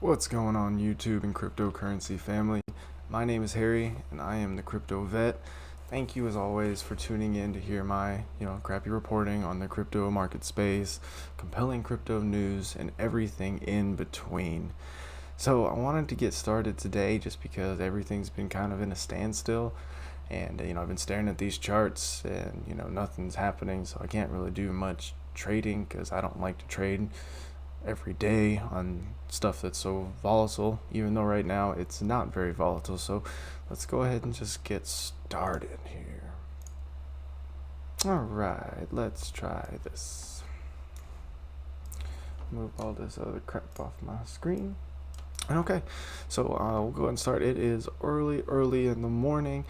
What's going on YouTube and cryptocurrency family? My name is Harry and I am the Crypto Vet. Thank you as always for tuning in to hear my, crappy reporting on the crypto market space, compelling crypto news and everything in between. So I wanted to get started today just because everything's been kind of in a standstill and I've been staring at these charts and nothing's happening, so I can't really do much trading because I don't like to trade every day on stuff that's so volatile, even though right now it's not very volatile. So let's go ahead and just get started here. Alright, let's try this. Move all this other crap off my screen. Okay, so we'll go ahead and start. It is early in the morning.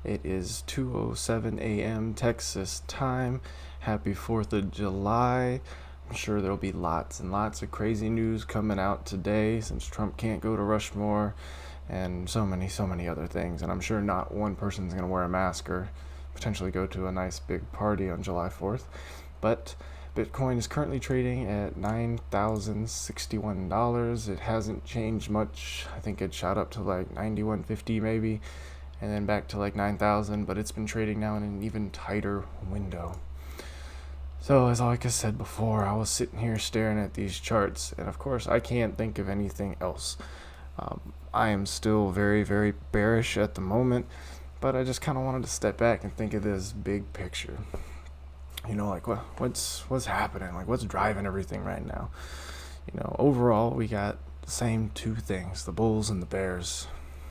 It is 2:07 a.m. Texas time. Happy 4th of July. I'm sure there'll be lots and lots of crazy news coming out today since Trump can't go to Rushmore and so many other things. And I'm sure not one person's going to wear a mask or potentially go to a nice big party on July 4th. But Bitcoin is currently trading at $9,061. It hasn't changed much. I think it shot up to like 91.50 maybe, and then back to like 9,000, but it's been trading now in an even tighter window. So as like I said before, I was sitting here staring at these charts, and of course I can't think of anything else. I am still very bearish at the moment, but I just kind of wanted to step back and think of this big picture. Like what's happening? Like what's driving everything right now? Overall we got the same two things: the bulls and the bears.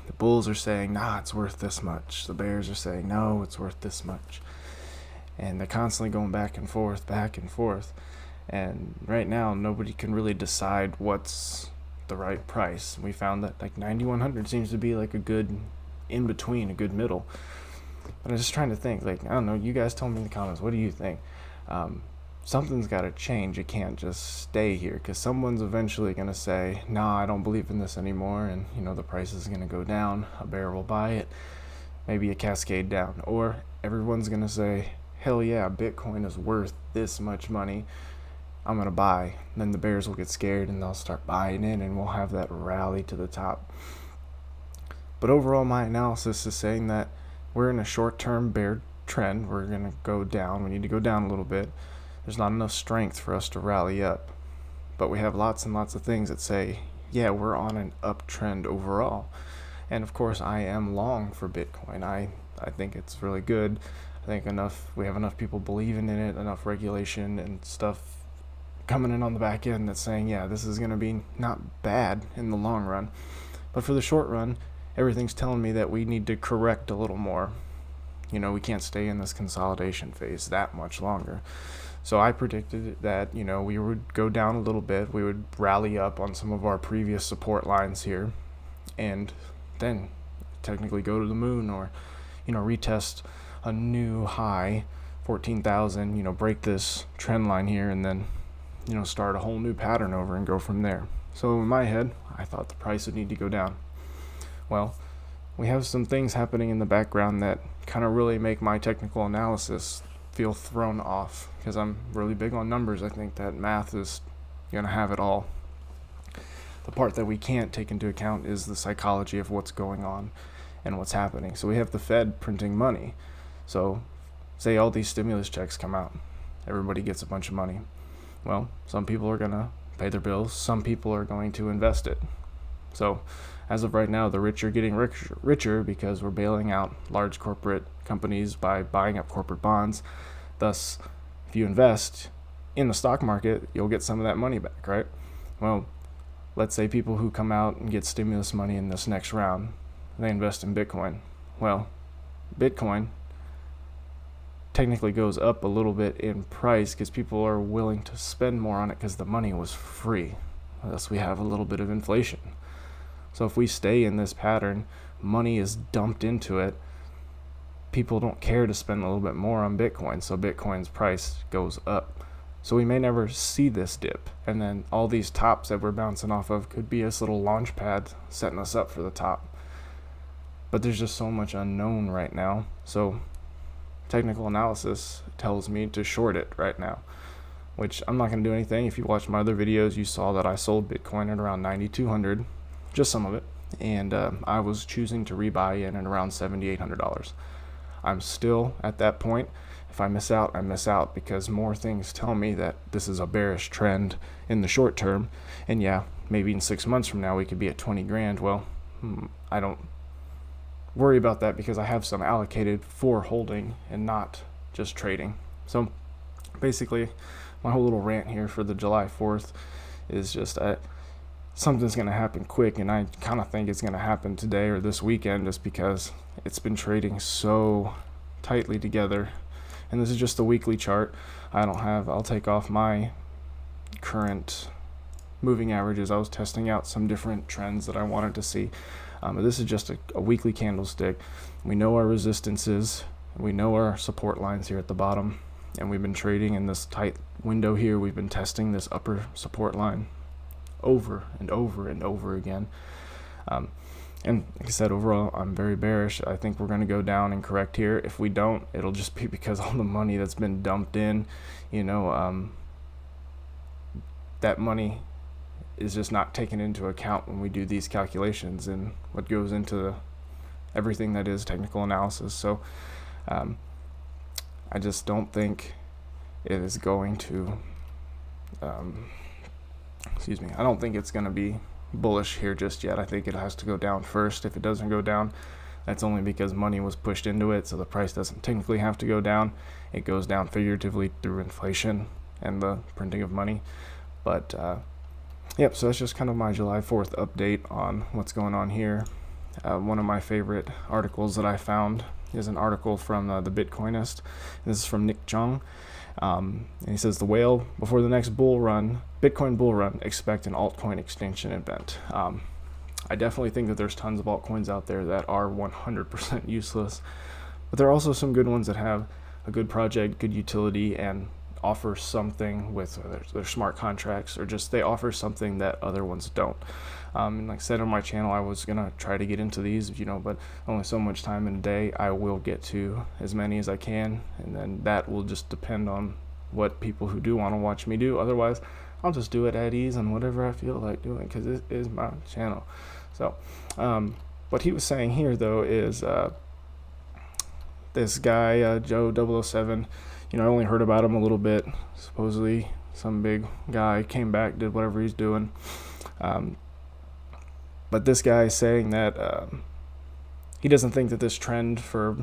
The bulls are saying, nah, it's worth this much. The bears are saying, no, it's worth this much. And they're constantly going back and forth. And right now, nobody can really decide what's the right price. We found that like 9,100 seems to be like a good in between, a good middle. But I'm just trying to think, like, I don't know, you guys tell me in the comments, what do you think? Something's got to change. It can't just stay here, because someone's eventually going to say, nah, I don't believe in this anymore, and the price is going to go down. A bear will buy it, maybe a cascade down. Or everyone's going to say, hell yeah, Bitcoin is worth this much money, I'm going to buy. And then the bears will get scared and they'll start buying in, and we'll have that rally to the top. But overall, my analysis is saying that we're in a short-term bear trend. We're going to go down. We need to go down a little bit. There's not enough strength for us to rally up. But we have lots and lots of things that say, yeah, we're on an uptrend overall. And of course, I am long for Bitcoin. I think it's really good. I think we have enough people believing in it, enough regulation and stuff coming in on the back end that's saying, yeah, this is going to be not bad in the long run. But for the short run, everything's telling me that we need to correct a little more. We can't stay in this consolidation phase that much longer. So I predicted that, we would go down a little bit. We would rally up on some of our previous support lines here, and then technically go to the moon, or, retest a new high, 14,000, break this trend line here, and then, start a whole new pattern over and go from there. So in my head, I thought the price would need to go down. Well, we have some things happening in the background that kind of really make my technical analysis feel thrown off, because I'm really big on numbers. I think that math is going to have it all. The part that we can't take into account is the psychology of what's going on and what's happening. So we have the Fed printing money. So say all these stimulus checks come out, everybody gets a bunch of money. Well, some people are going to pay their bills, some people are going to invest it. So as of right now, the rich are getting richer because we're bailing out large corporate companies by buying up corporate bonds. Thus, if you invest in the stock market, you'll get some of that money back, right? Well, let's say people who come out and get stimulus money in this next round, they invest in Bitcoin. Well, Bitcoin technically goes up a little bit in price because people are willing to spend more on it because the money was free. Thus, we have a little bit of inflation. So if we stay in this pattern, money is dumped into it, people don't care to spend a little bit more on Bitcoin, so Bitcoin's price goes up. So we may never see this dip, and then all these tops that we're bouncing off of could be this little launch pad setting us up for the top. But there's just so much unknown right now, so technical analysis tells me to short it right now. which I'm not going to do anything. If you watched my other videos, you saw that I sold Bitcoin at around 9,200, just some of it, and I was choosing to rebuy in at around $7,800. I'm still at that point. If I miss out, I miss out, because more things tell me that this is a bearish trend in the short term. And yeah, maybe in 6 months from now we could be at 20 grand. Well, I don't worry about that because I have some allocated for holding and not just trading. So basically, my whole little rant here for the July 4th is just something's going to happen quick, and I kind of think it's going to happen today or this weekend, just because it's been trading so tightly together. And this is just the weekly chart. I'll take off my current moving averages. I was testing out some different trends that I wanted to see. But this is just a weekly candlestick. We know our resistances. We know our support lines here at the bottom. And we've been trading in this tight window here. We've been testing this upper support line over and over and over again. And like I said, overall, I'm very bearish. I think we're going to go down and correct here. If we don't, it'll just be because all the money that's been dumped in, that money is just not taken into account when we do these calculations and what goes into everything that is technical analysis. So I just don't think it is going to, I don't think it's going to be bullish here just yet. I think it has to go down first. If it doesn't go down, that's only because money was pushed into it, so the price doesn't technically have to go down. It goes down figuratively through inflation and the printing of money. But yep, so that's just kind of my July 4th update on what's going on here. One of my favorite articles that I found is an article from the Bitcoinist. This is from Nick Chung. And he says, the whale before the next Bitcoin bull run, expect an altcoin extinction event. I definitely think that there's tons of altcoins out there that are 100% useless, but there are also some good ones that have a good project, good utility, and offer something with their smart contracts, or just they offer something that other ones don't. And like I said on my channel, I was gonna try to get into these, but only so much time in a day. I will get to as many as I can, and then that will just depend on what people who do want to watch me do. Otherwise, I'll just do it at ease and whatever I feel like doing, because it is my channel. So what he was saying here though is this guy Joe 007, I only heard about him a little bit. Supposedly some big guy came back, did whatever he's doing. But this guy is saying that he doesn't think that this trend for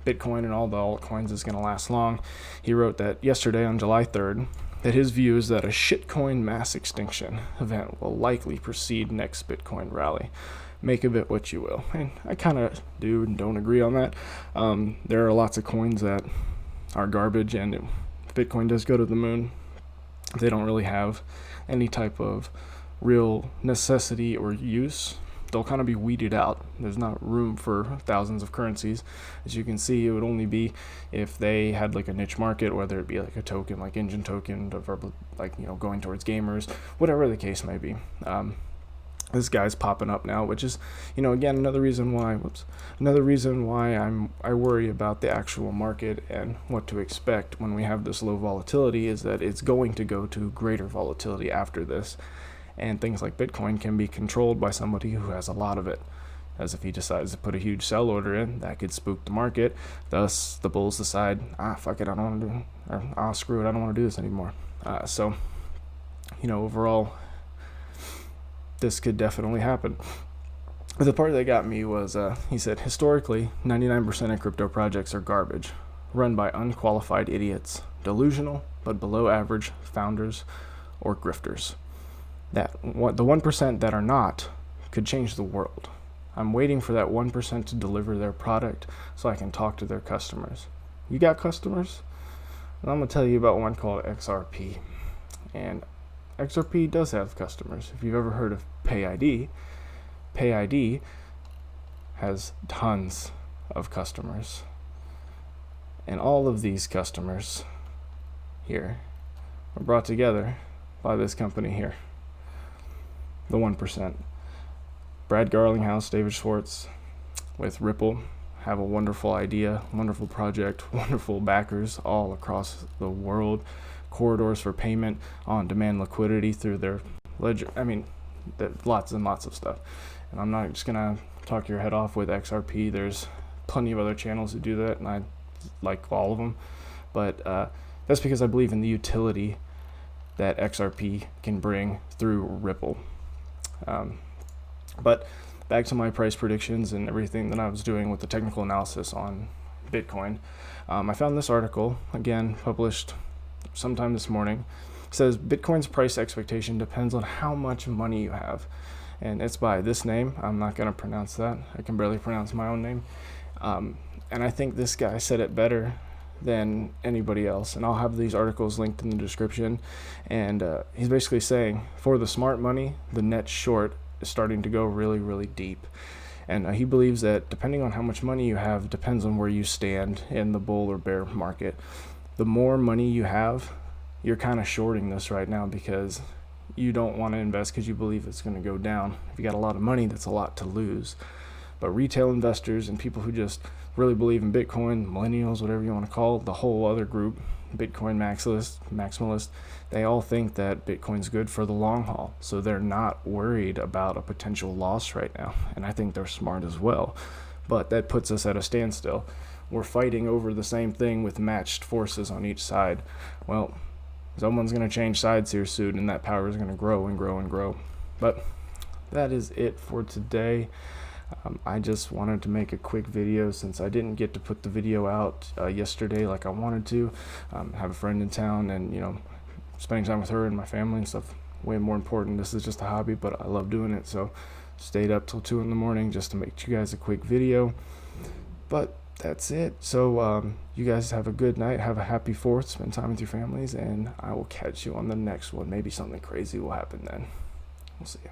Bitcoin and all the altcoins is going to last long. He wrote that yesterday on July 3rd, that his view is that a shitcoin mass extinction event will likely precede next Bitcoin rally. Make of it what you will. And I kind of do and don't agree on that. There are lots of coins that are garbage, and if Bitcoin does go to the moon, they don't really have any type of real necessity or use. They'll kind of be weeded out. There's not room for thousands of currencies. As you can see, it would only be if they had like a niche market, whether it be like a token like Engine Token, going towards gamers, whatever the case may be. This guy's popping up now, which is, again, another reason why I worry about the actual market and what to expect when we have this low volatility, is that it's going to go to greater volatility after this. And things like Bitcoin can be controlled by somebody who has a lot of it. As if he decides to put a huge sell order in, that could spook the market. Thus, the bulls decide, fuck it, I don't want to do it. Or, screw it, I don't want to do this anymore. So, overall, this could definitely happen. But the part that got me was, he said, historically, 99% of crypto projects are garbage, run by unqualified idiots, delusional but below average founders or grifters. The 1% that are not could change the world. I'm waiting for that 1% to deliver their product so I can talk to their customers. You got customers? And I'm going to tell you about one called XRP. And XRP does have customers. If you've ever heard of PayID has tons of customers. And all of these customers here are brought together by this company here. The 1%. Brad Garlinghouse, David Schwartz with Ripple have a wonderful idea, wonderful project, wonderful backers all across the world. corridors for payment, on demand liquidity through their ledger. I mean, lots and lots of stuff. And I'm not just gonna talk your head off with XRP. There's plenty of other channels that do that, and I like all of them. But that's because I believe in the utility that XRP can bring through Ripple. But back to my price predictions and everything that I was doing with the technical analysis on Bitcoin. I found this article, again, published sometime this morning. It says Bitcoin's price expectation depends on how much money you have. And it's by this name. I'm not going to pronounce that. I can barely pronounce my own name. And I think this guy said it better than anybody else. And I'll have these articles linked in the description. And he's basically saying, for the smart money, the net short is starting to go really, really deep. And he believes that depending on how much money you have depends on where you stand in the bull or bear market. The more money you have, you're kind of shorting this right now because you don't want to invest because you believe it's going to go down. If you got a lot of money, that's a lot to lose. But retail investors and people who just really believe in Bitcoin, millennials, whatever you want to call it, the whole other group, Bitcoin maximalists, they all think that Bitcoin's good for the long haul. So they're not worried about a potential loss right now. And I think they're smart as well. But that puts us at a standstill. We're fighting over the same thing with matched forces on each side. Well, someone's going to change sides here soon, and that power is going to grow and grow and grow. But that is it for today. I just wanted to make a quick video since I didn't get to put the video out yesterday like I wanted to. Have a friend in town, and spending time with her and my family and stuff way more important. This is just a hobby, but I love doing it, so stayed up till 2 in the morning just to make you guys a quick video. But that's it. So you guys have a good night, have a happy 4th, spend time with your families, and I will catch you on the next one. Maybe something crazy will happen then. We'll see you.